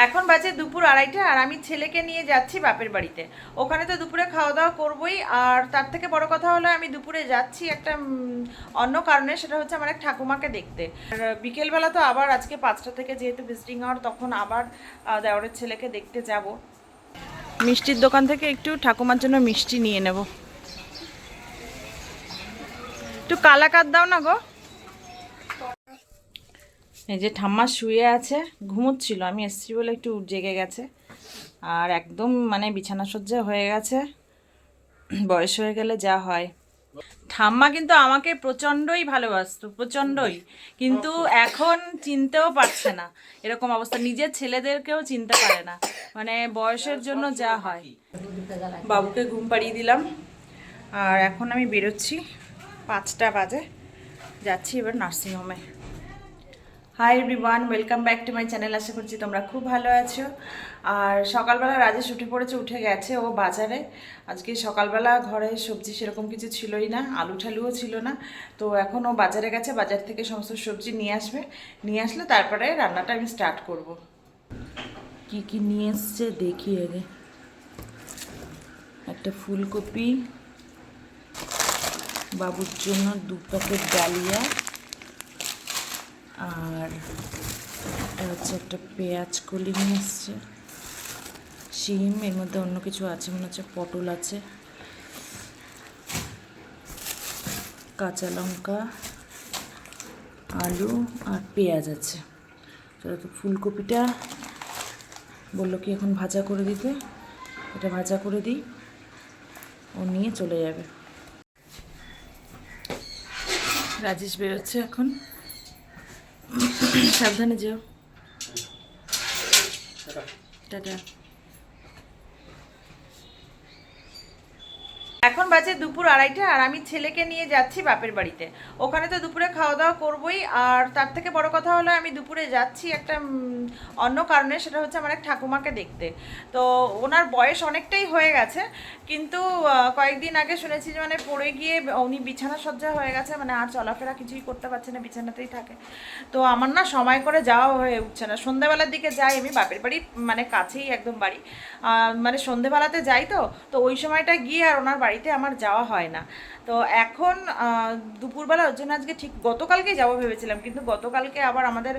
এখন বাজে দুপুর 2:30 আর আমি ছেলেকে নিয়ে যাচ্ছি বাপের বাড়িতে। ওখানে তো দুপুরে খাওয়া দাওয়া করবোই, আর তার থেকে বড় কথা হলো আমি দুপুরে যাচ্ছি একটা অন্য কারণে, সেটা হচ্ছে আমার এক ঠাকুমাকে দেখতে। আর বিকেলবেলা তো আবার আজকে 5টা থেকে যেহেতু ভিজিটিং আওয়ার, তখন আবার দেওরের ছেলেকে দেখতে যাব। মিষ্টির দোকান থেকে একটু ঠাকুমার জন্য মিষ্টি নিয়ে নেব। একটু কালাকাত দাও না গো। এই যে ঠাম্মা শুয়ে আছে, ঘুমোচ্ছিল, আমি এসছি বলে একটু জেগে গেছে। আর একদম মানে বিছানা সজ্জা হয়ে গেছে, বয়স হয়ে গেলে যা হয়। ঠাম্মা কিন্তু আমাকে প্রচণ্ডই ভালোবাসতো, প্রচণ্ডই, কিন্তু এখন চিনতেও পারছে না। এরকম অবস্থা, নিজের ছেলেদেরকেও চিনতে পারে না, মানে বয়সের জন্য যা হয়। বাবুকে ঘুম পাড়িয়ে দিলাম আর এখন আমি বেরোচ্ছি, 5টা বাজে, যাচ্ছি এবার নার্সিংহোমে। Hi everyone, welcome back to my channel. আশা করছি তোমরা খুব ভালো আছো। আর সকালবেলা রাজেশ উঠে পড়েছে, উঠে গেছে ও বাজারে। আজকে সকালবেলা ঘরে সবজি সেরকম কিছু ছিলই না, আলু ঠালুও ছিল না। তো এখন ও বাজারে গেছে, বাজার থেকে সমস্ত সবজি নিয়ে আসবে, নিয়ে আসলে তারপরে রান্নাটা আমি স্টার্ট করব। কি কি নিয়ে এসছে দেখি আগে। একটা ফুলকপি, বাবুর জন্য 2 প্যাকেট ডালিয়া, আর হচ্ছে একটা পেঁয়াজ কলি নিয়ে এসছে, শিম, এর মধ্যে অন্য কিছু আছে মনে হচ্ছে, পটল আছে, কাঁচা লঙ্কা, আলু আর পেঁয়াজ আছে। তো ফুলকপিটা বললো কি এখন ভাজা করে দিতে, এটা ভাজা করে দিই, ও নিয়ে চলে যাবে। রাজেশ বেরোচ্ছে এখন, সাবধানে যেও, টাটা। এখন বাজে দুপুর 2:30 আর আমি ছেলেকে নিয়ে যাচ্ছি বাপের বাড়িতে। ওখানে তো দুপুরে খাওয়া দাওয়া করবোই, আর তার থেকে বড় কথা হলো আমি দুপুরে যাচ্ছি একটা অন্য কারণে, সেটা হচ্ছে আমার এক ঠাকুমাকে দেখতে। তো ওনার বয়স অনেকটাই হয়ে গেছে, কিন্তু কয়েকদিন আগে শুনেছি যে মানে পড়ে গিয়ে উনি বিছানা সজ্জা হয়ে গেছে, মানে আর চলাফেরা কিছুই করতে পারছে না, বিছানাতেই থাকে। তো আমার না সময় করে যাওয়া হয়ে উঠছে না। সন্ধ্যাবেলার দিকে যাই আমি, বাপের বাড়ি মানে কাছেই একদম বাড়ি, মানে সন্ধেবেলাতে যাই, তো ওই সময়টা গিয়ে আর ওনার বাড়িতে আমার যাওয়া হয় না। তো এখন দুপুরবেলা ওর জন্য আজকে ঠিক গতকালকেই যাবো ভেবেছিলাম, কিন্তু গতকালকে আবার আমাদের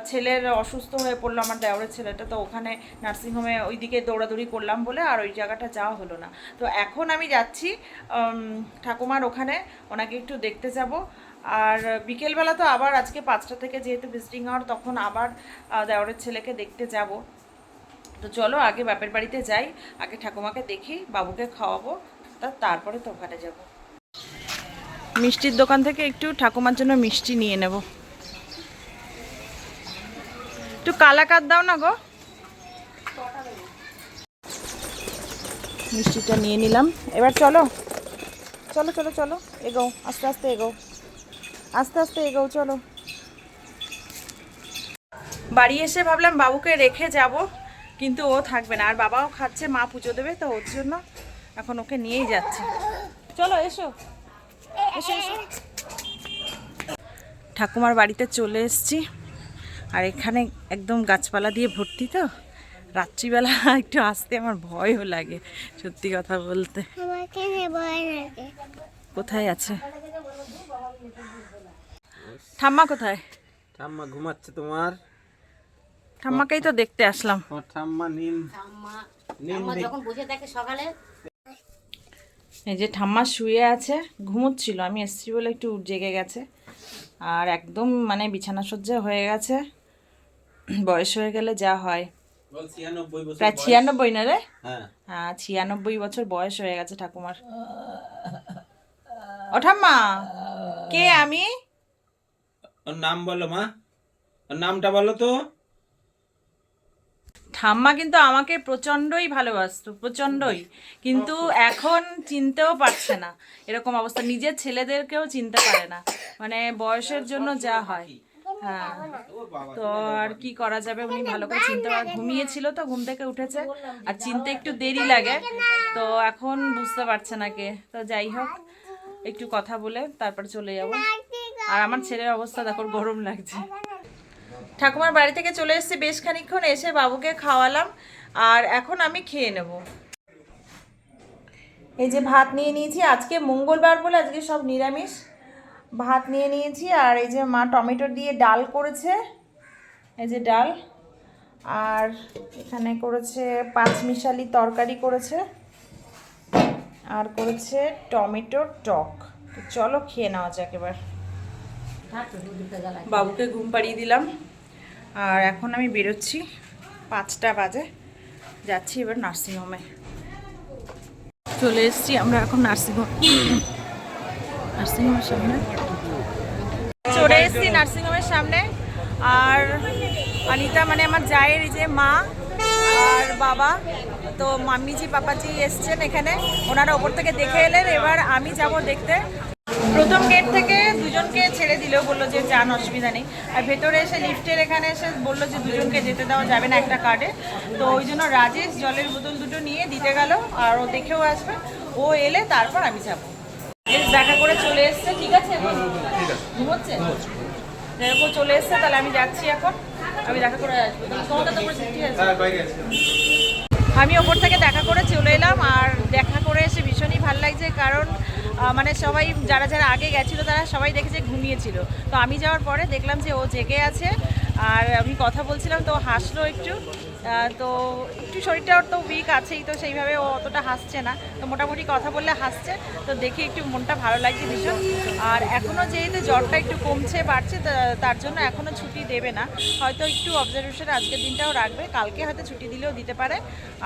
ছেলের অসুস্থ হয়ে পড়লো, আমার দেওরের ছেলেটা, তো ওখানে নার্সিংহোমে ওই দিকে দৌড়াদৌড়ি করলাম বলে আর ওই জায়গাটা যাওয়া হলো না। তো এখন আমি যাচ্ছি ঠাকুমার ওখানে, ওনাকে একটু দেখতে যাব। আর বিকেলবেলা তো আবার আজকে 5টা থেকে যেহেতু ভিজিটিং আওয়ার, তখন আবার দেওরের ছেলেকে দেখতে যাব। তো চলো আগে বাপের বাড়িতে যাই, আগে ঠাকুমাকে দেখি, বাবুকে খাওয়াবো, তারপরে তো ওখানে যাব। মিষ্টির দোকান থেকে একটু ঠাকুমার জন্য মিষ্টি নিয়ে নেব। একটু কালাকাত দাও না গো। মিষ্টিটা নিয়ে নিলাম, এবার চলো চলো চলো চলো, এগো, আস্তে আস্তে এগো, আস্তে আস্তে এগো, চলো। বাড়ি এসে ভাবলাম বাবুকে রেখে যাব, কিন্তু ও থাকবে না, আর বাবাও খাচ্ছে, মা পুজো দেবে, তো ওর জন্য এখন ওকে নিয়েই যাচ্ছে। চলো এসো এসো এসো। ঠাকুমার বাড়িতে চলে এসেছি, আর এখানে একদম গাছপালা দিয়ে ভর্তি, তো রাত্রিবেলা একটু আসতে আমার ভয়ও লাগে, সত্যি কথা বলতে। কোথায় আছে ঠাম্মা? কোথায় ঠাম্মা? ঘুমাচ্ছে তোমার। ঠাম্মাকেই তো দেখতে আসলাম। ঠাম্মা যখন বসে থাকে সকালে। এই যে ঠাম্মা শুয়ে আছে, ঘুমোচ্ছিল, আমি এসছি বলে একটু জেগে গেছে। আর একদম মানে বিছানা সজ্জা হয়ে গেছে, বয়স হয়ে গেলে যা হয়। প্রায় 96 না রে? হ্যাঁ 96 বছর বয়স হয়ে গেছে ঠাকুমার। ও ঠাম্মা, কে আমি? ওর নাম বলো মা, ওর নামটা বলো তো। ঠাম্মা কিন্তু আমাকে প্রচণ্ডই ভালোবাসতো, প্রচণ্ডই, কিন্তু এখন চিনতেও পারছে না। এরকম অবস্থা, নিজের ছেলেদেরকেও চিনতে পারে না, মানে বয়সের জন্য যা হয়। হ্যাঁ, তো আর কি করা যাবে, উনি ভালো করে চিনতে পারে, ঘুমিয়েছিল তো, ঘুম থেকে উঠেছে, আর চিনতে একটু দেরি লাগে, তো এখন বুঝতে পারছে না কে। তো যাই হোক, একটু কথা বলে তারপর চলে যাব। আর আমার ছেলের অবস্থা দেখো, গরম লাগছে। ঠাকুমার বাড়ি থেকে চলে এসেছি বেশ খানিকক্ষণ, এসে বাবুকে খাওয়ালাম আর এখন আমি খেয়ে নেব। এই যে ভাত নিয়ে নিয়েছি, আজকে মঙ্গলবার বলে আজকে সব নিরামিষ। ভাত নিয়ে নিয়েছি আর এই যে মা টমেটো দিয়ে ডাল করেছে, এই যে ডাল, আর এখানে করেছে পাঁচমিশালি তরকারি করেছে, আর করেছে টমেটোর টক। তো চলো খেয়ে নেওয়া যাক এবার। বাবুকে ঘুম পাড়িয়ে দিলাম আর এখন আমি বেরোচ্ছি, 5টা বাজে, যাচ্ছি এবার নার্সিংহোমে। চলে এসেছি আমরা এখন নার্সিংহোমের সামনে চলে এসেছি নার্সিংহোমের সামনে। আর অনিতা মানে আমার জায়ের এই যে মা আর বাবা, তো মাম্মিজি পাপাজি এসছেন এখানে, ওনারা ওপর থেকে দেখে এলেন, এবার আমি যাব দেখতে। প্রথম গেট থেকে দুজনকে ছেড়ে দিল, বললো যে যান, অসুবিধা নেই। আর ভেতরে এসে লিফটের এখানে এসে বললো যে দুজনকে যেতে দেওয়া যাবে না একটা কার্ডে, তো ওই জন্য রাজেশ জলের বোতল দুটো নিয়ে দিতে গেল, আর ও দেখেও আসবে, ও এলে তারপর আমি যাবো। দেখা করে চলে এসছে, ঠিক আছে, ঘুমোচ্ছে, এরকম চলে এসছে, তাহলে আমি যাচ্ছি এখন, আমি দেখা করে আসবো। তোমাকে তো বলছি, ঠিক আছে। আমি ওপর থেকে দেখা করে চলে এলাম, আর দেখা করে এসে ভীষণই ভালো লাগছে, কারণ মানে সবাই যারা যারা আগে গেছিলো তারা সবাই দেখেছে ঘুমিয়েছিল, তো আমি যাওয়ার পরে দেখলাম যে ও জেগে আছে, আর আমি কথা বলছিলাম তো হাসলো একটু, তো একটু শরীরটা ওর তো উইক আছেই, তো সেইভাবে ও অতটা হাসছে না, তো মোটামুটি কথা বললে হাসছে, তো দেখে একটু মনটা ভালো লাগছে ভীষণ। আর এখনও যেহেতু জ্বরটা একটু কমছে বাড়ছে, তার জন্য এখনও ছুটি দেবে না, হয়তো একটু অবজারভেশন আজকের দিনটাও রাখবে, কালকে হয়তো ছুটি দিলেও দিতে পারে।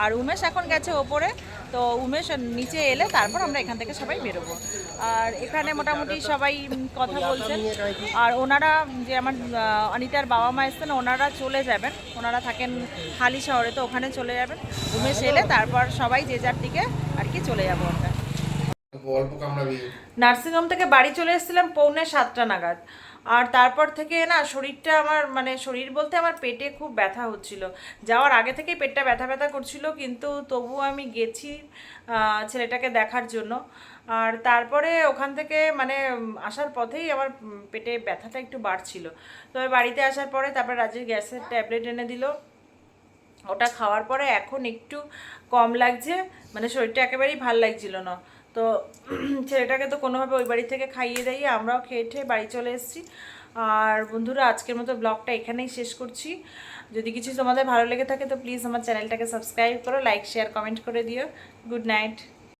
আর উমেশ এখন গেছে ওপরে, তো উমেশ নিচে এলে তারপর আমরা এখান থেকে সবাই বেরোবো। আর এখানে মোটামুটি সবাই কথা বলছেন, আর ওনারা যে আমার অনিতার বাবা মা এসছেন, ওনারা চলে যাবেন, ওনারা থাকেন হালি শহরে, তো ওখানে চলে যাবেন। উমেশ এলে তারপর সবাই যে যার দিকে আর কি চলে যাবো আমরা। নার্সিংহোম থেকে বাড়ি চলে এসেছিলাম 6:45 নাগাদ, আর তারপর থেকে না শরীরটা আমার, মানে শরীর বলতে আমার পেটে খুব ব্যথা হচ্ছিল, যাওয়ার আগে থেকেই পেটটা ব্যথা ব্যথা করছিল, কিন্তু তবুও আমি গেছি ছেলেটাকে দেখার জন্য। আর তারপরে ওখান থেকে মানে আসার পথেই আমার পেটে ব্যথাটা একটু বাড়ছিল, তবে বাড়িতে আসার পরে তারপর রাজের গ্যাসের ট্যাবলেট এনে দিল, ওটা খাওয়ার পরে এখন একটু কম লাগছে, মানে শরীরটা একেবারেই ভাল লাগছিল না। তো ছেলেটাকে তো কোনোভাবে ওই বাড়ি থেকে খাইয়ে দিয়ে আমরাও খেয়ে ঠেয়ে বাড়ি চলে এসেছি। আর বন্ধুরা, আজকের মতো ব্লগটা এখানেই শেষ করছি। যদি কিছু তোমাদের ভালো লেগে থাকে তো প্লিজ আমার চ্যানেলটাকে সাবস্ক্রাইব করো, লাইক শেয়ার কমেন্ট করে দিও। Good night.